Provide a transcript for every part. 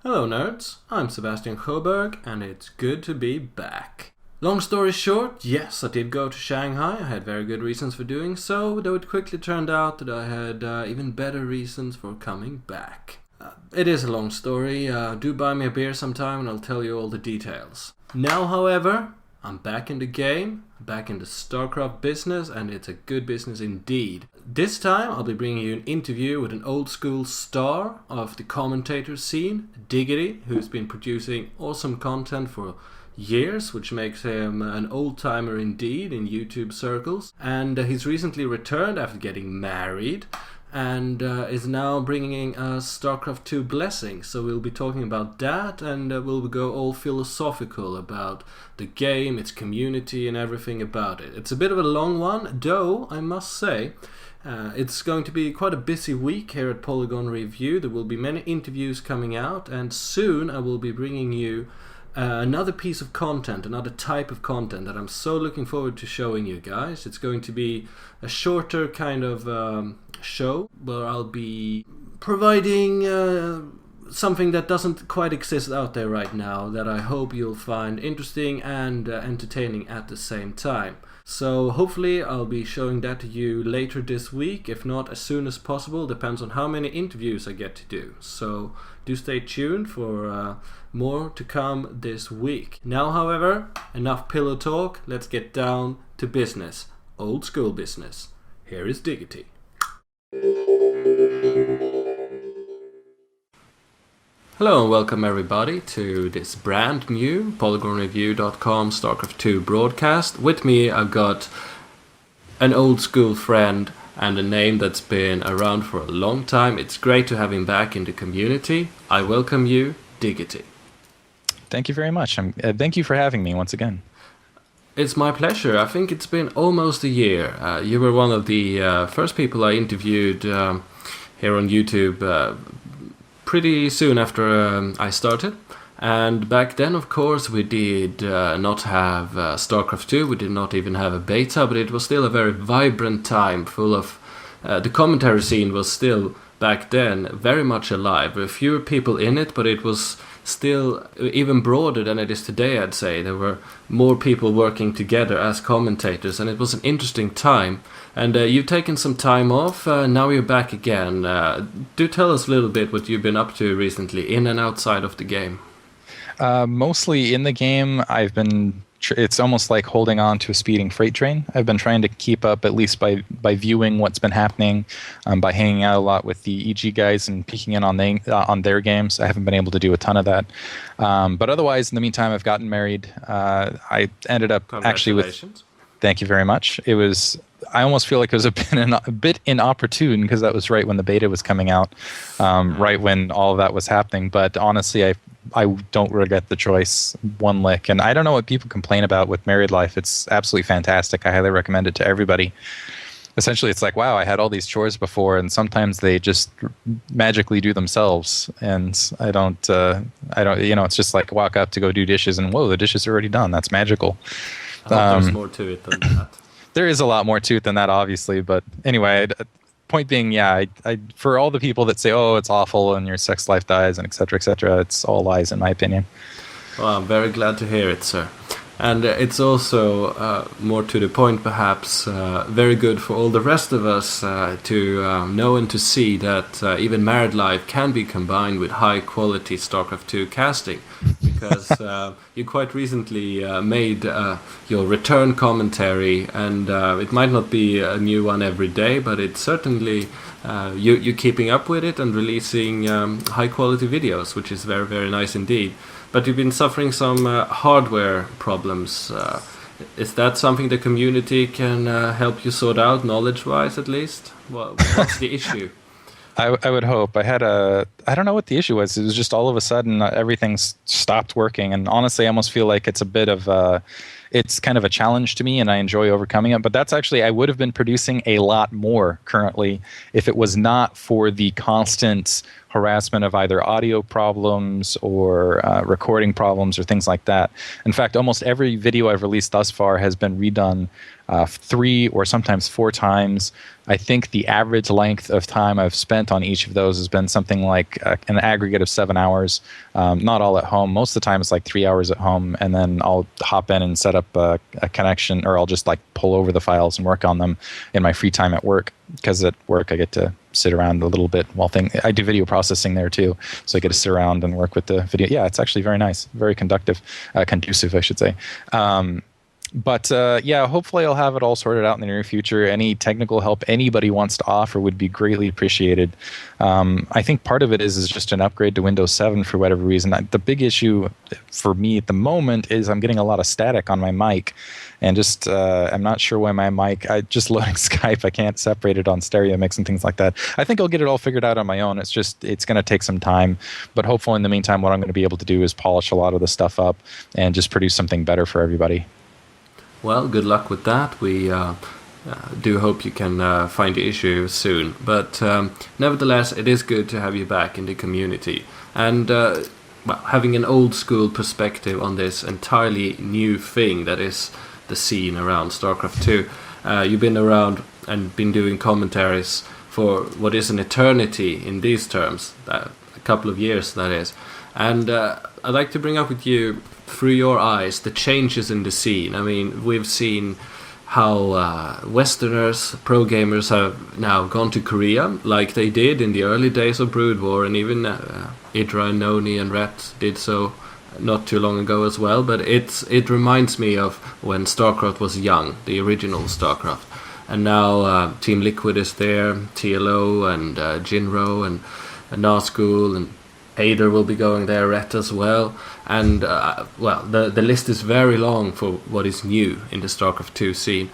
Hello nerds, I'm Sebastian Sjöberg and it's good to be back. Long story short, yes, I did go to Shanghai. I had very good reasons for doing so, though it quickly turned out that I had even better reasons for coming back. It is a long story. Do buy me a beer sometime and I'll tell you all the details. Now, however, I'm back in the game, back in the StarCraft business, and it's a good business indeed. This time I'll be bringing you an interview with an old school star of the commentator scene, Diggity, who's been producing awesome content for years, which makes him an old-timer indeed in YouTube circles. And he's recently returned after getting married and is now bringing us StarCraft 2 Blessing. So we'll be talking about that, and we'll go all philosophical about the game, its community, and everything about it. It's a bit of a long one, though, I must say. It's going to be quite a busy week here at Polygon Review. There will be many interviews coming out, and soon I will be bringing you another piece of content, another type of content that I'm so looking forward to showing you guys. It's going to be a shorter kind of show where I'll be providing something that doesn't quite exist out there right now that I hope you'll find interesting and entertaining at the same time. So hopefully I'll be showing that to you later this week, if not as soon as possible. Depends on how many interviews I get to do. So do stay tuned for more to come this week. Now, however, enough pillow talk. Let's get down to business. Old school business. Here is Diggity. Hello and welcome everybody to this brand new PolygonReview.com StarCraft 2 broadcast. With me I've got an old school friend and a name that's been around for a long time. It's great to have him back in the community. I welcome you, Diggity. Thank you very much. Thank you for having me once again. It's my pleasure. I think it's been almost a year. You were one of the first people I interviewed here on YouTube pretty soon after I started. And back then, of course, we did not have StarCraft 2. We did not even have a beta, but it was still a very vibrant time full of... the commentary scene was still, back then, very much alive. There were fewer people in it, but it was still even broader than it is today, I'd say. There were more people working together as commentators, and it was an interesting time. And you've taken some time off, now you're back again. Do tell us a little bit what you've been up to recently, in and outside of the game. Mostly in the game, I've been... It's almost like holding on to a speeding freight train. I've been trying to keep up, at least by viewing what's been happening, by hanging out a lot with the EG guys and peeking in on their games. I haven't been able to do a ton of that. But otherwise, in the meantime, I've gotten married. I ended up actually with... Thank you very much. It was... I almost feel like it was a bit inopportune because that was right when the beta was coming out, right when all of that was happening. But honestly, I don't regret the choice one lick. And I don't know what people complain about with married life. It's absolutely fantastic. I highly recommend it to everybody. Essentially, it's like, wow, I had all these chores before, and sometimes they just magically do themselves. And I don't, it's just like walk up to go do dishes, and whoa, the dishes are already done. That's magical. There's more to it than that. There is a lot more to it than that, obviously. But anyway, point being, yeah, I for all the people that say, oh, it's awful and your sex life dies and et cetera, it's all lies in my opinion. Well, I'm very glad to hear it, sir. And it's also, more to the point perhaps, very good for all the rest of us to know and to see that even married life can be combined with high quality StarCraft 2 casting. Because you quite recently made your return commentary, and it might not be a new one every day, but it's certainly you're keeping up with it and releasing high quality videos, which is very, very nice indeed. But you've been suffering some hardware problems. Is that something the community can help you sort out, knowledge-wise at least? What's the issue? I would hope. I don't know what the issue was. It was just all of a sudden everything stopped working. And honestly, I almost feel like it's a bit of it's kind of a challenge to me, and I enjoy overcoming it. But that's actually, I would have been producing a lot more currently if it was not for the constant harassment of either audio problems or recording problems or things like that. In fact, almost every video I've released thus far has been redone 3 or sometimes 4 times. I think the average length of time I've spent on each of those has been something like an aggregate of 7 hours. Not all at home. Most of the time it's like 3 hours at home, and then I'll hop in and set up a connection, or I'll just like pull over the files and work on them in my free time at work. Because at work I get to sit around a little bit while I do video processing there too, so I get to sit around and work with the video. Yeah, it's actually very nice, very conducive, I should say. But hopefully I'll have it all sorted out in the near future. Any technical help anybody wants to offer would be greatly appreciated. I think part of it is just an upgrade to Windows 7 for whatever reason. The big issue for me at the moment is I'm getting a lot of static on my mic. And just I'm not sure why my mic, just loading Skype, I can't separate it on stereo mix and things like that. I think I'll get it all figured out on my own. It's going to take some time. But hopefully in the meantime, what I'm going to be able to do is polish a lot of the stuff up and just produce something better for everybody. Well, good luck with that. We do hope you can find the issue soon. But nevertheless, it is good to have you back in the community. And having an old school perspective on this entirely new thing that is the scene around StarCraft 2. You've been around and been doing commentaries for what is an eternity in these terms, a couple of years that is. And I'd like to bring up with you, through your eyes, the changes in the scene. I mean, we've seen how Westerners, pro gamers, have now gone to Korea, like they did in the early days of Brood War, and even Idra and Noni and Ret did so not too long ago as well. But it reminds me of when StarCraft was young, the original StarCraft. And now Teamliquid is there, TLO and Jinro and Nazgul and Aider will be going there, Ret as well. And, the list is very long for what is new in the StarCraft 2 scene.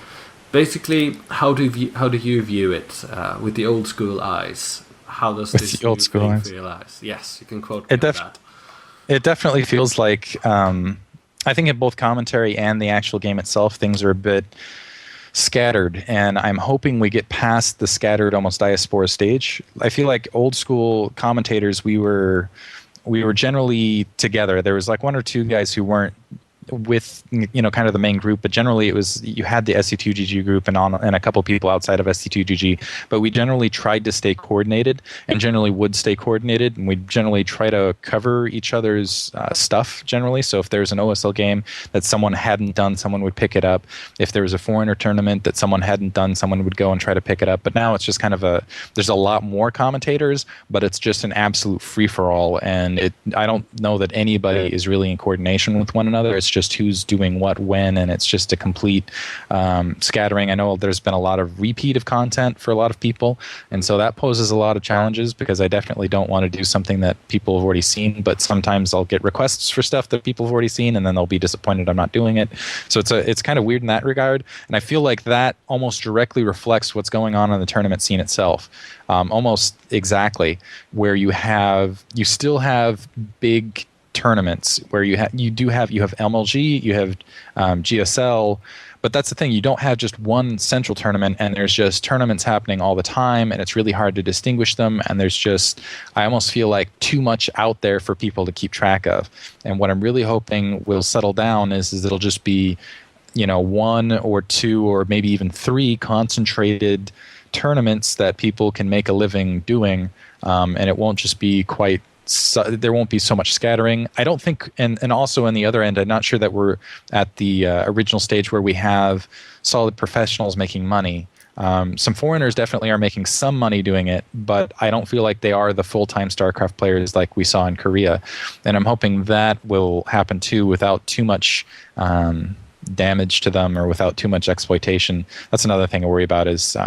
Basically, how do you view it with the old school eyes? How does this the old school eyes realize? Yes, you can quote me on that. It definitely feels like, I think in both commentary and the actual game itself, things are a bit scattered, and I'm hoping we get past the scattered, almost diaspora stage. I feel like old school commentators, we were generally together. There was like 1 or 2 guys who weren't with kind of the main group, but generally it was, you had the SC2GG group and a couple people outside of SC2GG, but we generally tried to stay coordinated and generally would stay coordinated, and we generally try to cover each other's stuff generally. So if there's an OSL game that someone hadn't done, someone would pick it up. If there was a foreigner tournament that someone hadn't done, someone would go and try to pick it up. But now it's just kind of there's a lot more commentators, but it's just an absolute free-for-all, and I don't know that anybody is really in coordination with one another. It's just who's doing what when, and it's just a complete scattering. I know there's been a lot of repeat of content for a lot of people, and so that poses a lot of challenges, because I definitely don't want to do something that people have already seen, but sometimes I'll get requests for stuff that people have already seen, and then they'll be disappointed I'm not doing it. So it's kind of weird in that regard, and I feel like that almost directly reflects what's going on in the tournament scene itself. Almost exactly, where you still have big tournaments where you have MLG, you have GSL, but that's the thing, you don't have just one central tournament, and there's just tournaments happening all the time, and it's really hard to distinguish them, and I almost feel like too much out there for people to keep track of. And what I'm really hoping will settle down is it'll just be 1 or 2 or maybe even 3 concentrated tournaments that people can make a living doing, and it won't just be there won't be so much scattering. I don't think, and also on the other end, I'm not sure that we're at the original stage where we have solid professionals making money. Some foreigners definitely are making some money doing it, but I don't feel like they are the full-time StarCraft players like we saw in Korea. And I'm hoping that will happen too, without too much damage to them or without too much exploitation. That's another thing I worry about, is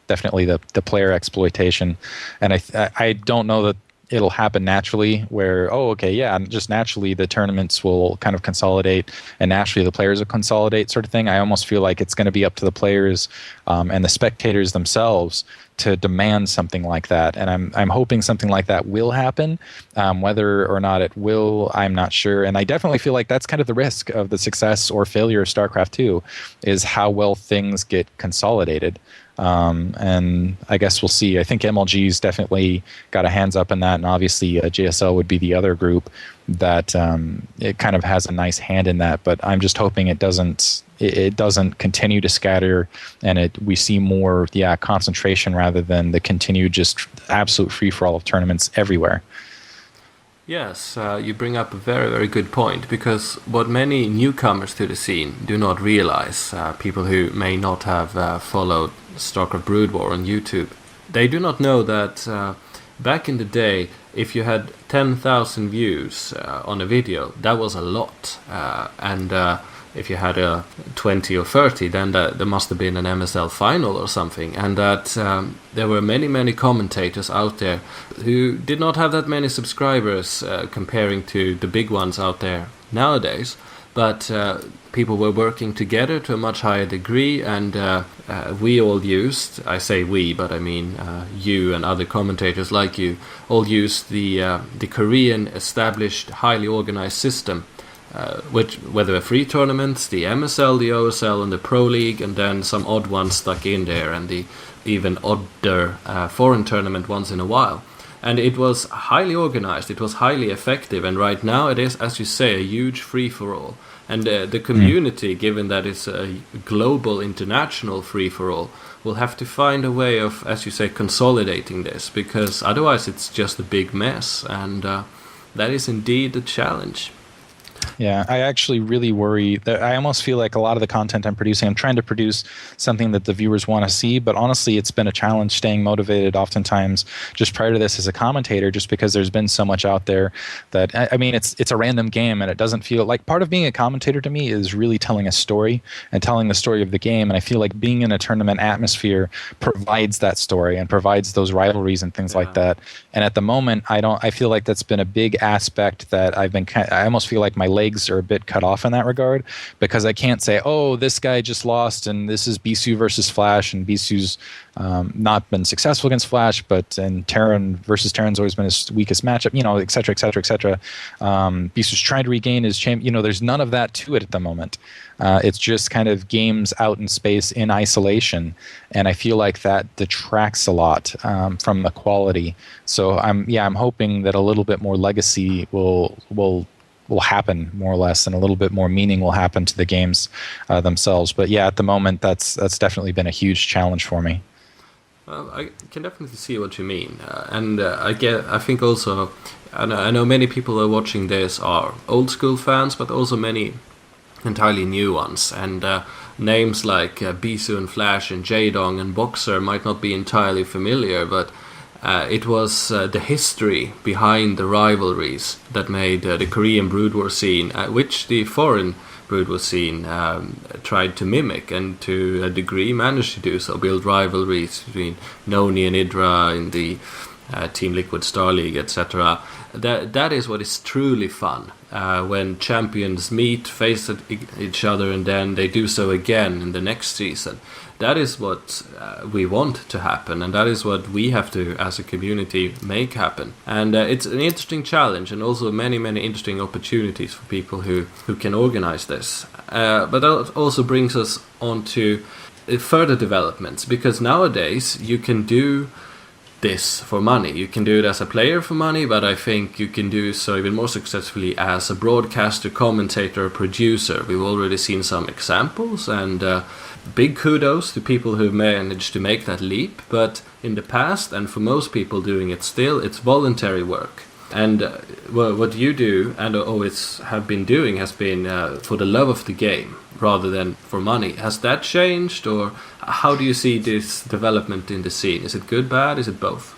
definitely the player exploitation. And I don't know that it'll happen naturally where, oh, okay, yeah, just naturally the tournaments will kind of consolidate and naturally the players will consolidate sort of thing. I almost feel like it's going to be up to the players and the spectators themselves to demand something like that. And I'm hoping something like that will happen. Whether or not it will, I'm not sure. And I definitely feel like that's kind of the risk of the success or failure of StarCraft 2 is how well things get consolidated. And I guess we'll see. I think MLG's definitely got a hands up in that, and obviously JSL would be the other group that it kind of has a nice hand in that. But I'm just hoping it doesn't continue to scatter, and we see more concentration rather than the continued just absolute free for all of tournaments everywhere. Yes, you bring up a very, very good point, because what many newcomers to the scene do not realize, people who may not have followed StarCraft Brood War on YouTube, they do not know that back in the day, if you had 10,000 views on a video, that was a lot. And if you had 20 or 30, then there must have been an MSL final or something. And that there were many, many commentators out there who did not have that many subscribers comparing to the big ones out there nowadays. But people were working together to a much higher degree, and we all used, I say we, but I mean you and other commentators like you, all used the Korean established highly organized system, whether free tournaments, the MSL, the OSL, and the Pro League, and then some odd ones stuck in there, and the even odder foreign tournament once in a while. And it was highly organized, it was highly effective, and right now it is, as you say, a huge free-for-all. And the community, given that it's a global, international free-for-all, will have to find a way of, as you say, consolidating this, because otherwise it's just a big mess, and that is indeed a challenge. Yeah, I actually really worry that I almost feel like a lot of the content I'm producing, I'm trying to produce something that the viewers want to see, but honestly, it's been a challenge staying motivated oftentimes just prior to this as a commentator, just because there's been so much out there that, I mean, it's a random game and it doesn't feel like part of being a commentator to me is really telling a story and telling the story of the game. And I feel like being in a tournament atmosphere provides that story and provides those rivalries and things like that. And at the moment, I feel like that's been a big aspect that I almost feel like my legs are a bit cut off in that regard, because I can't say, oh, this guy just lost and this is Bisu versus Flash, and Bisu's not been successful against Flash, and Terran versus Terran's always been his weakest matchup, et cetera, et cetera, et cetera. Bisu's trying to regain his champion. There's none of that to it at the moment. It's just kind of games out in space in isolation, and I feel like that detracts a lot from the quality. So I'm hoping that a little bit more legacy will happen, more or less, and a little bit more meaning will happen to the games themselves. But yeah, at the moment, that's definitely been a huge challenge for me. Well, I can definitely see what you mean, and I think also, I know many people who are watching this are old school fans, but also many entirely new ones, and names like Bisu and Flash and Jaedong and Boxer might not be entirely familiar, but it was the history behind the rivalries that made the Korean Brood War scene, which the foreign Brood War scene tried to mimic, and to a degree managed to do so, build rivalries between Noni and Idra in the Teamliquid Star League, etc. That is what is truly fun, when champions meet, face each other, and then they do so again in the next season. That is what we want to happen, and that is what we have to, as a community, make happen. And it's an interesting challenge, and also many, many interesting opportunities for people who can organize this. But that also brings us on to further developments, because nowadays you can do this for money. You can do it as a player for money, but I think you can do so even more successfully as a broadcaster, commentator, producer. We've already seen some examples, and big kudos to people who managed to make that leap. But in the past, and for most people doing it still, it's voluntary work. And what you do and always have been doing has been for the love of the game rather than for money. Has that changed, or how do you see this development in the scene? Is it good, bad? Is it both?